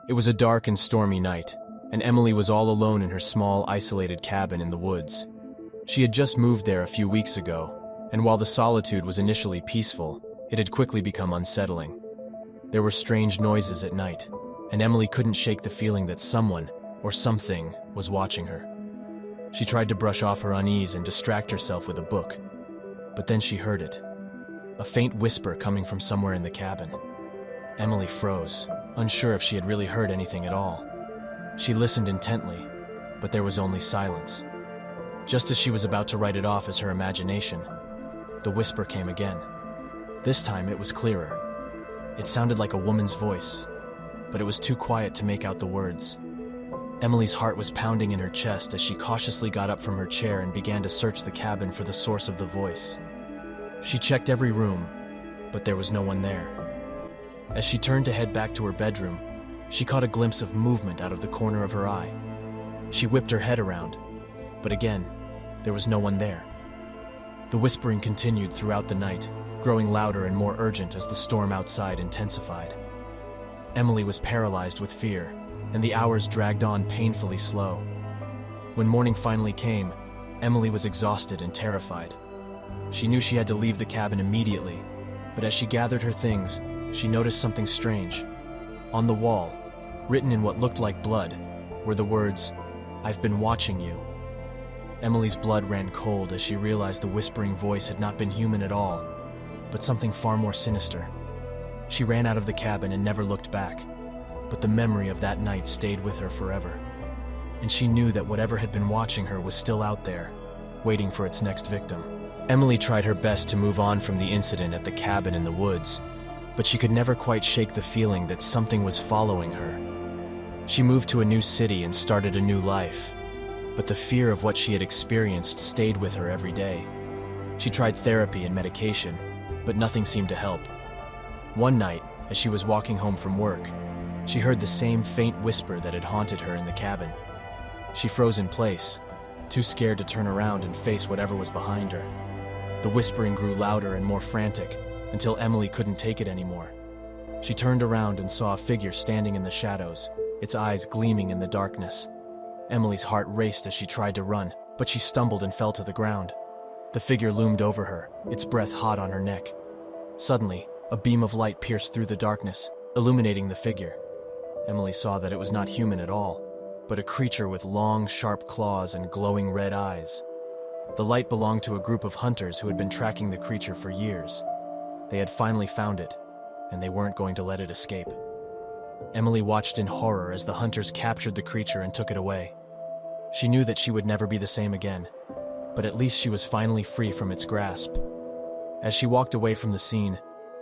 It was a dark and stormy night, and Emily was all alone in her small, isolated cabin in the woods. She had just moved there a few weeks ago, and while the solitude was initially peaceful, it had quickly become unsettling. There were strange noises at night, and Emily couldn't shake the feeling that someone, or something, was watching her. She tried to brush off her unease and distract herself with a book, but then she heard it. A faint whisper coming from somewhere in the cabin. Emily froze, unsure if she had really heard anything at all. She listened intently, but there was only silence. Just as she was about to write it off as her imagination, the whisper came again. This time it was clearer. It sounded like a woman's voice, but it was too quiet to make out the words. Emily's heart was pounding in her chest as she cautiously got up from her chair and began to search the cabin for the source of the voice. She checked every room, but there was no one there. As she turned to head back to her bedroom, she caught a glimpse of movement out of the corner of her eye. She whipped her head around, but again, there was no one there. The whispering continued throughout the night, growing louder and more urgent as the storm outside intensified. Emily was paralyzed with fear, and the hours dragged on painfully slow. When morning finally came, Emily was exhausted and terrified. She knew she had to leave the cabin immediately, but as she gathered her things, she noticed something strange. On the wall, written in what looked like blood, were the words, "I've been watching you." Emily's blood ran cold as she realized the whispering voice had not been human at all, but something far more sinister. She ran out of the cabin and never looked back, but the memory of that night stayed with her forever. And she knew that whatever had been watching her was still out there, waiting for its next victim. Emily tried her best to move on from the incident at the cabin in the woods, but she could never quite shake the feeling that something was following her. She moved to a new city and started a new life, but the fear of what she had experienced stayed with her every day. She tried therapy and medication, but nothing seemed to help. One night, as she was walking home from work, she heard the same faint whisper that had haunted her in the cabin. She froze in place, too scared to turn around and face whatever was behind her. The whispering grew louder and more frantic, until Emily couldn't take it anymore. She turned around and saw a figure standing in the shadows, its eyes gleaming in the darkness. Emily's heart raced as she tried to run, but she stumbled and fell to the ground. The figure loomed over her, its breath hot on her neck. Suddenly, a beam of light pierced through the darkness, illuminating the figure. Emily saw that it was not human at all, but a creature with long, sharp claws and glowing red eyes. The light belonged to a group of hunters who had been tracking the creature for years. They had finally found it, and they weren't going to let it escape. Emily watched in horror as the hunters captured the creature and took it away. She knew that she would never be the same again, but at least she was finally free from its grasp. As she walked away from the scene,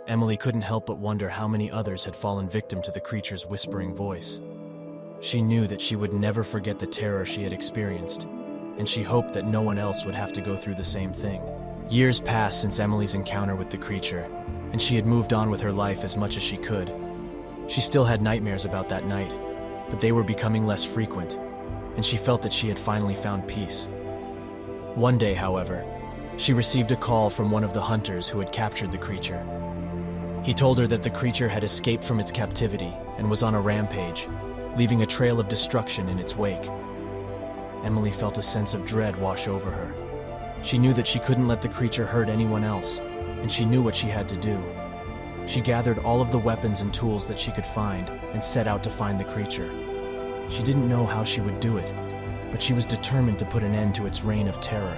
Emily couldn't help but wonder how many others had fallen victim to the creature's whispering voice. She knew that she would never forget the terror she had experienced, and she hoped that no one else would have to go through the same thing. Years passed since Emily's encounter with the creature, and she had moved on with her life as much as she could. She still had nightmares about that night, but they were becoming less frequent, and she felt that she had finally found peace. One day, however, she received a call from one of the hunters who had captured the creature. He told her that the creature had escaped from its captivity and was on a rampage, leaving a trail of destruction in its wake. Emily felt a sense of dread wash over her. She knew that she couldn't let the creature hurt anyone else, and she knew what she had to do. She gathered all of the weapons and tools that she could find and set out to find the creature. She didn't know how she would do it, but she was determined to put an end to its reign of terror.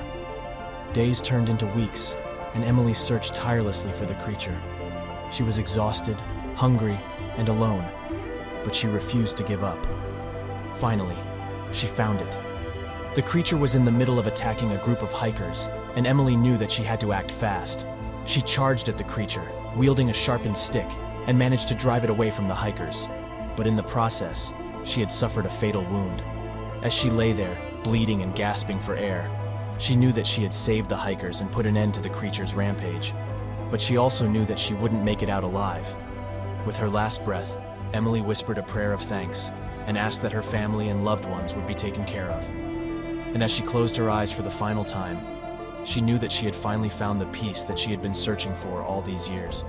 Days turned into weeks, and Emily searched tirelessly for the creature. She was exhausted, hungry, and alone, but she refused to give up. Finally, she found it. The creature was in the middle of attacking a group of hikers, and Emily knew that she had to act fast. She charged at the creature, wielding a sharpened stick, and managed to drive it away from the hikers. But in the process, she had suffered a fatal wound. As she lay there, bleeding and gasping for air, she knew that she had saved the hikers and put an end to the creature's rampage. But she also knew that she wouldn't make it out alive. With her last breath, Emily whispered a prayer of thanks and asked that her family and loved ones would be taken care of. And as she closed her eyes for the final time, she knew that she had finally found the peace that she had been searching for all these years.